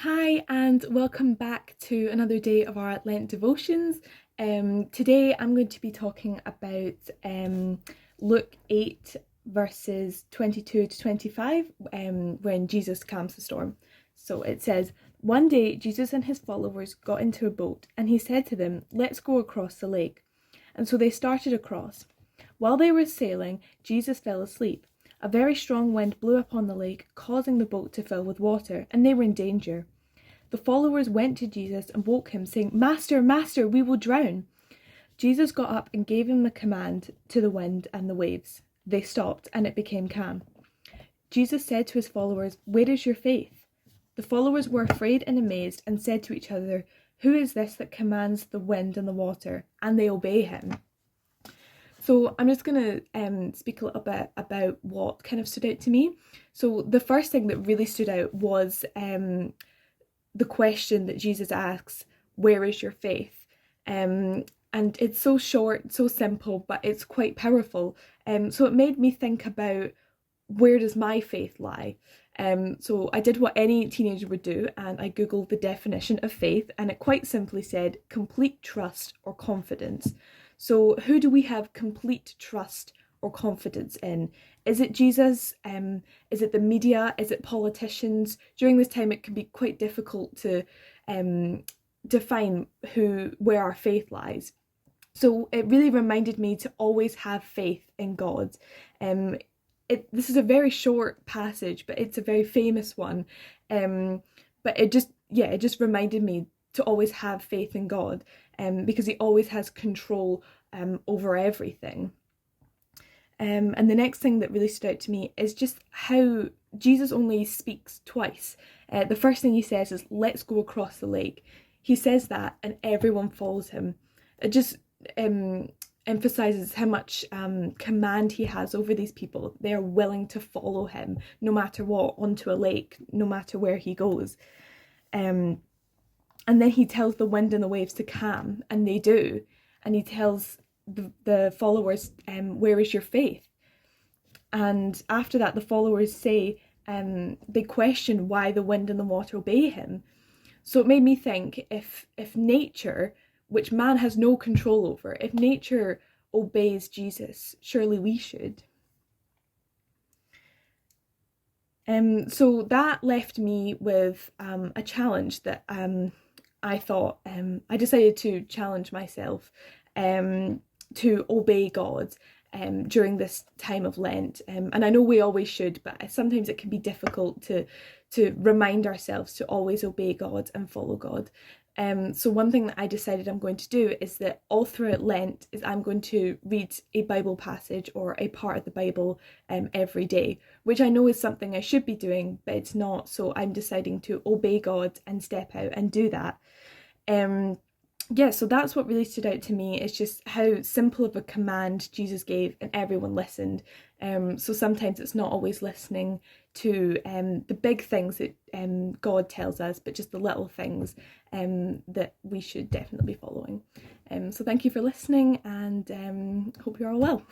Hi, and welcome back to another day of our Lent devotions. Today I'm going to be talking about Luke 8 verses 22 to 25 when Jesus calms the storm. So it says, "One day Jesus and his followers got into a boat and he said to them, 'Let's go across the lake.' And so they started across. While they were sailing, Jesus fell asleep. A very strong wind blew upon the lake, causing the boat to fill with water, and they were in danger. The followers went to Jesus and woke him, saying, 'Master, Master, we will drown.' Jesus got up and gave him the command to the wind and the waves. They stopped, and it became calm. Jesus said to his followers, 'Where is your faith?' The followers were afraid and amazed and said to each other, 'Who is this that commands the wind and the water?' And they obey him." So I'm just going to speak a little bit about what kind of stood out to me. So the first thing that really stood out was the question that Jesus asks, "Where is your faith?" And it's so short, so simple, but it's quite powerful. So it made me think about, where does my faith lie? So I did what any teenager would do, and I googled the definition of faith, and it quite simply said complete trust or confidence. So who do we have complete trust or confidence in? Is it Jesus? Is it the media? Is it politicians? During this time it can be quite difficult to define where our faith lies. So it really reminded me to always have faith in God. This is a very short passage, but it's a very famous one. But it just reminded me to always have faith in God, because he always has control over everything. And the next thing that really stood out to me is just how Jesus only speaks twice. The first thing he says is, "Let's go across the lake." He says that and everyone follows him. It just emphasizes how much command he has over these people. They are willing to follow him no matter what, onto a lake, no matter where he goes. And then he tells the wind and the waves to calm, and they do. And he tells the followers, "Where is your faith?" And after that, the followers say, they question why the wind and the water obey him. So it made me think, if nature, which man has no control over, if nature obeys Jesus, surely we should. So that left me with a challenge that I thought, I decided to challenge myself to obey God during this time of Lent. And I know we always should, but sometimes it can be difficult to remind ourselves to always obey God and follow God. So one thing that I decided I'm going to do is that all throughout Lent I'm going to read a Bible passage or a part of the Bible every day, which I know is something I should be doing, but it's not. So I'm deciding to obey God and step out and do that. So that's what really stood out to me, is just how simple of a command Jesus gave and everyone listened. So sometimes it's not always listening to the big things that God tells us, but just the little things that we should definitely be following. So thank you for listening, and hope you're all well.